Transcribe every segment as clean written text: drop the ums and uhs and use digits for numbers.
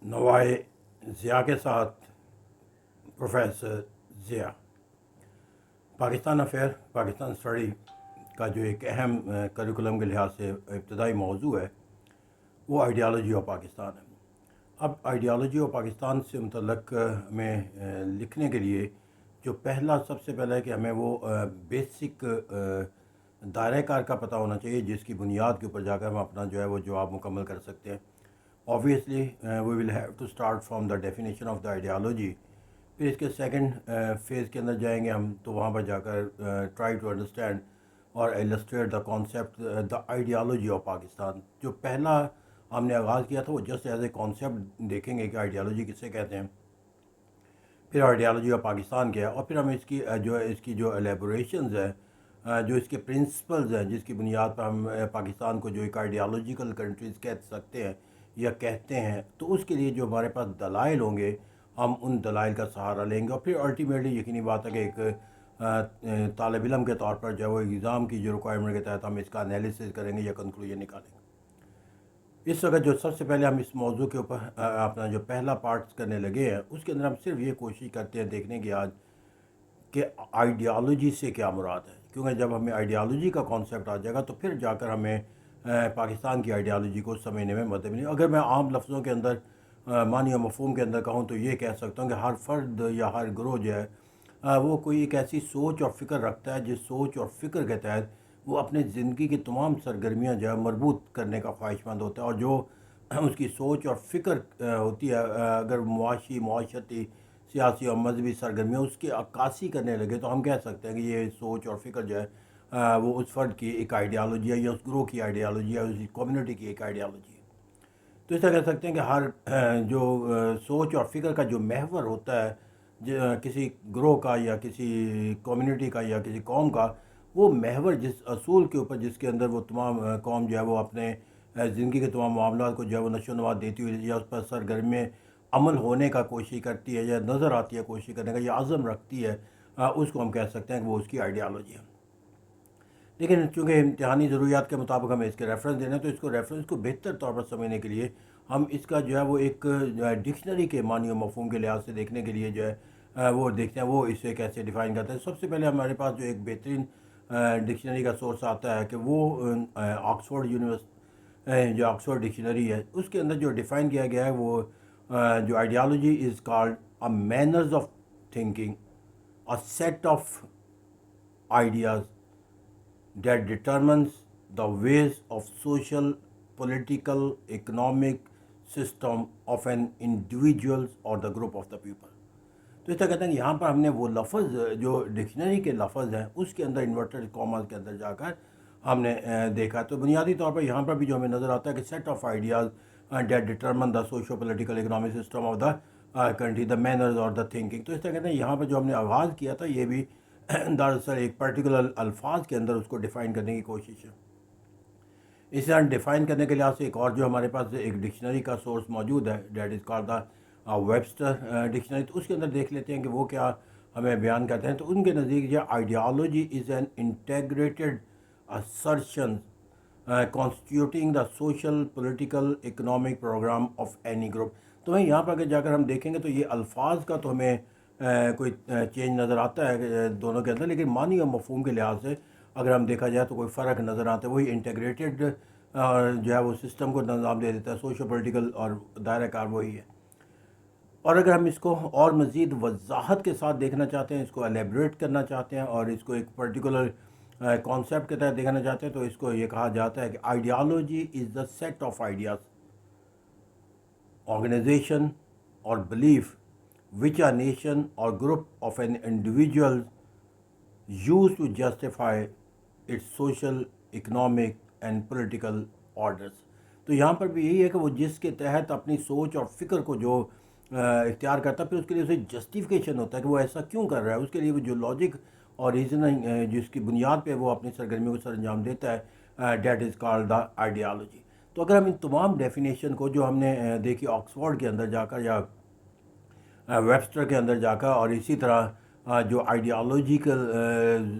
نوائے ضیاء کے ساتھ professor Zia. Pakistan affair, Pakistan study کا جو ایک اہم کریکولم کے لحاظ سے ابتدائی موضوع ہے وہ آئیڈیالوجی آف پاکستان ہے۔ اب آئیڈیالوجی آف پاکستان سے متعلق ہمیں لکھنے کے لیے جو سب سے پہلے ہے کہ ہمیں وہ بیسک دائرہ کار کا پتہ ہونا چاہیے جس کی بنیاد کے اوپر جا کر ہم اپنا جو ہے وہ جواب مکمل کر سکتے ہیں۔ Obviously, we will have to start from the definition of the ideology. پھر اس کے سیکنڈ فیز کے اندر جائیں گے ہم، تو وہاں پر جا کر ٹرائی ٹو انڈرسٹینڈ اور illustrate the concept the ideology of Pakistan. جو پہلا ہم نے آغاز کیا تھا وہ جسٹ ایز اے کانسیپٹ دیکھیں گے کہ آئیڈیالوجی کسے کہتے ہیں، پھر آئیڈیالوجی آف پاکستان کیا ہے، اور پھر ہم اس کی جو الیبوریشنز ہیں، جو اس کے پرنسپلز ہیں جس کی بنیاد پر ہم پاکستان کو جو ایک آئیڈیالوجیکل کنٹریز کہہ سکتے ہیں یا کہتے ہیں، تو اس کے لیے جو ہمارے پاس دلائل ہوں گے ہم ان دلائل کا سہارا لیں گے، اور پھر الٹیمیٹلی یقینی بات ہے کہ ایک طالب علم کے طور پر جو وہ ایگزام کی جو ریکوائرمنٹ کے تحت ہم اس کا انالیسس کریں گے یا کنکلوژن نکالیں گے۔ اس وقت جو سب سے پہلے ہم اس موضوع کے اوپر اپنا جو پہلا پارٹ کرنے لگے ہیں، اس کے اندر ہم صرف یہ کوشش کرتے ہیں دیکھنے کی آج کہ آئیڈیالوجی سے کیا مراد ہے، کیونکہ جب ہمیں آئیڈیالوجی کا کانسیپٹ آ جائے گا تو پھر جا کر ہمیں پاکستان کی آئیڈیالوجی کو سمجھنے میں مدد ملی۔ اگر میں عام لفظوں کے اندر معنی و مفہوم کے اندر کہوں تو یہ کہہ سکتا ہوں کہ ہر فرد یا ہر گروہ جو ہے وہ کوئی ایک ایسی سوچ اور فکر رکھتا ہے جس سوچ اور فکر کے تحت وہ اپنے زندگی کی تمام سرگرمیاں جو ہے مربوط کرنے کا خواہش مند ہوتا ہے، اور جو اس کی سوچ اور فکر ہوتی ہے، اگر معاشرتی سیاسی اور مذہبی سرگرمیاں اس کی عکاسی کرنے لگے تو ہم کہہ سکتے ہیں کہ یہ سوچ اور فکر جو ہے وہ اس فرد کی ایک آئیڈیالوجی ہے یا اس گروہ کی آئیڈیالوجی ہے، اس کمیونٹی کی ایک آئیڈیالوجی ہے۔ تو اس طرح کہہ سکتے ہیں کہ ہر جو سوچ اور فکر کا جو محور ہوتا ہے کسی گروہ کا یا کسی کمیونٹی کا یا کسی قوم کا، وہ محور جس اصول کے اوپر جس کے اندر وہ تمام قوم جو ہے وہ اپنے زندگی کے تمام معاملات کو جو ہے وہ نشو و نما دیتی ہوئی یا اس پر سرگرمی عمل ہونے کا کوشش کرتی ہے یا نظر آتی ہے کوشش کرنے کا یا عزم رکھتی ہے، اس کو ہم کہہ سکتے ہیں کہ وہ اس کی آئیڈیالوجی ہے۔ لیکن چونکہ امتحانی ضروریات کے مطابق ہمیں اس کے ریفرنس دینا ہے، تو اس کو ریفرنس کو بہتر طور پر سمجھنے کے لیے ہم اس کا جو ہے وہ ایک ڈکشنری کے معنی و مفہوم کے لحاظ سے دیکھنے کے لیے جو ہے وہ دیکھتے ہیں وہ اسے کیسے ڈیفائن کرتے ہیں۔ سب سے پہلے ہمارے پاس جو ایک بہترین ڈکشنری کا سورس آتا ہے کہ وہ آکسفورڈ جو آکسفورڈ ڈکشنری ہے، اس کے اندر جو ڈیفائن کیا گیا ہے وہ جو ideology is called a manners of thinking, a set of ideas that determines the ways of social, political, economic system of an individual or the group of the people۔ تو اس طرح کہتے ہیں کہ یہاں پر ہم نے وہ لفظ جو ڈکشنری کے لفظ ہیں اس کے اندر انورٹڈ کاماز کے اندر جا کر ہم نے دیکھا، تو بنیادی طور پر یہاں پر بھی جو ہمیں نظر آتا ہے کہ set of ideas that determine the socio political economic system of the country, the manners اور دا تھنکنگ۔ تو اس طرح کہتے ہیں یہاں پر جو ہم نے آغاز کیا تھا یہ بھی دراصل ایک پرٹیکولر الفاظ کے اندر اس کو ڈیفائن کرنے کی کوشش ہے۔ اس طرح ڈیفائن کرنے کے لحاظ سے ایک اور جو ہمارے پاس ایک ڈکشنری کا سورس موجود ہے that is called the Webster dictionary, تو اس کے اندر دیکھ لیتے ہیں کہ وہ کیا ہمیں بیان کرتے ہیں۔ تو ان کے نزدیک یہ ideology is an integrated assertion constituting the social, political, economic program of any group۔ تو ہمیں یہاں پر اگر جا کر ہم دیکھیں گے تو یہ الفاظ کا تو ہمیں کوئی چینج نظر آتا ہے دونوں کے اندر، لیکن معنی اور مفہوم کے لحاظ سے اگر ہم دیکھا جائے تو کوئی فرق نظر آتا ہے۔ وہی انٹیگریٹڈ جو ہے وہ سسٹم کو نظام دے دیتا ہے، سوشو پولیٹیکل اور دائرہ کار وہی ہے۔ اور اگر ہم اس کو اور مزید وضاحت کے ساتھ دیکھنا چاہتے ہیں، اس کو الیبریٹ کرنا چاہتے ہیں اور اس کو ایک پرٹیکولر کانسیپٹ کے تحت دیکھنا چاہتے ہیں، تو اس کو یہ کہا جاتا ہے کہ ideology is the set of ideas, organization اور belief which a nation or group of an individual use to justify its social, economic and political orders۔ تو یہاں پر بھی یہی ہے کہ وہ جس کے تحت اپنی سوچ اور فکر کو جو اختیار کرتا ہے، پھر اس کے لیے اسے جسٹیفیکیشن ہوتا ہے کہ وہ ایسا کیوں کر رہا ہے، اس کے لیے وہ جو لاجک اور ریزننگ جس کی بنیاد پہ وہ اپنی سرگرمیوں کو سر انجام دیتا ہے، that is called the ideology. تو اگر ہم ان تمام ڈیفینیشن کو جو ہم نے دیکھی آکسفورڈ کے اندر جا کر یا ویبسٹر کے اندر جا کر، اور اسی طرح جو آئیڈیالوجیکل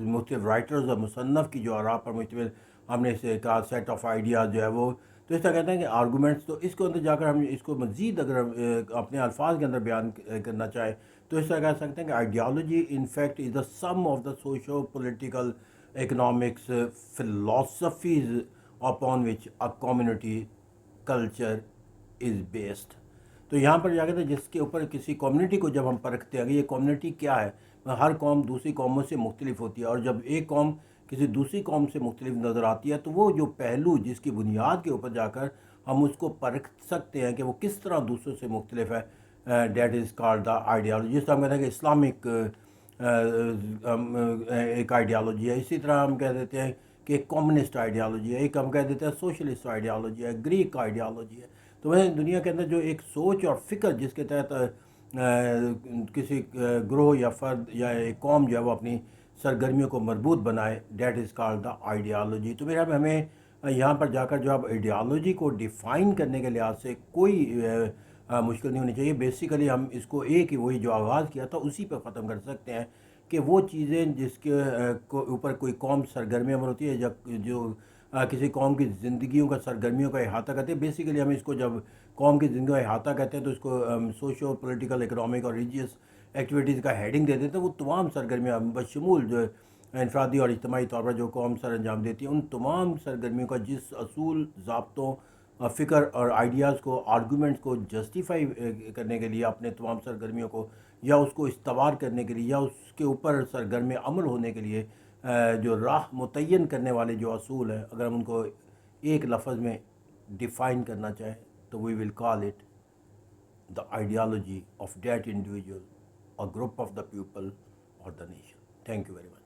مختلف رائٹرز اور مصنف کی جو آراء پر مشتمل ہم نے اسے کہا سیٹ آف آئیڈیاز جو ہے وہ، تو اس طرح کہتے ہیں کہ آرگومنٹس، تو اس کے اندر جا کر ہم اس کو مزید اگر ہم اپنے الفاظ کے اندر بیان کرنا چاہیں تو اس طرح کہہ سکتے ہیں کہ ideology in fact is the some of the socio political economics philosophies upon which a community culture is based. تو یہاں پر جا کے جس کے اوپر کسی کمیونٹی کو جب ہم پرکھتے ہیں کہ یہ کمیونٹی کیا ہے، ہر قوم دوسری قوموں سے مختلف ہوتی ہے، اور جب ایک قوم کسی دوسری قوم سے مختلف نظر آتی ہے تو وہ جو پہلو جس کی بنیاد کے اوپر جا کر ہم اس کو پرکھ سکتے ہیں کہ وہ کس طرح دوسروں سے مختلف ہے، that is called the ideology. جس طرح ہم کہتے ہیں کہ اسلامک ایک آئیڈیالوجی ہے، اسی طرح ہم کہہ دیتے ہیں کہ ایک کمیونسٹ آئیڈیالوجی ہے، ایک ہم کہہ دیتے ہیں سوشلسٹ آئیڈیالوجی ہے، گریک آئیڈیالوجی ہے. تو ویسے دنیا کے اندر جو ایک سوچ اور فکر جس کے تحت کسی گروہ یا فرد یا ایک قوم جو ہے وہ اپنی سرگرمیوں کو مربوط بنائے، that is called the ideology. تو میرا ہمیں یہاں پر جا کر جو اب آئیڈیالوجی کو ڈیفائن کرنے کے لحاظ سے کوئی مشکل نہیں ہونی چاہیے. بیسیکلی ہم اس کو ایک ہی وہی جو آغاز کیا تھا اسی پہ ختم کر سکتے ہیں کہ وہ چیزیں جس کے اوپر کوئی قوم سرگرمی عمل ہوتی ہے یا جو کسی قوم کی زندگیوں کا سرگرمیوں کا احاطہ کرتے ہیں. بیسیکلی ہم اس کو جب قوم کی زندگی کا احاطہ کہتے ہیں تو اس کو سوشو پولیٹیکل اکنامک اور ریلیجیس ایکٹیویٹیز کا ہیڈنگ دے دیتے ہیں. وہ تمام سرگرمیاں بشمول جو انفرادی اور اجتماعی طور پر جو قوم سر انجام دیتی ہے ان تمام سرگرمیوں کا جس اصول، ضابطوں، فکر اور آئیڈیاز کو، آرگومنٹس کو جسٹیفائی کرنے کے لیے اپنے تمام سرگرمیوں کو، یا اس کو استوار کرنے کے لیے، یا اس کے اوپر سرگرم عمل ہونے کے لیے جو راہ متعین کرنے والے جو اصول ہیں، اگر ہم ان کو ایک لفظ میں ڈیفائن کرنا چاہیں تو we will call it the ideology of that individual or group of the people or the nation. Thank you very much.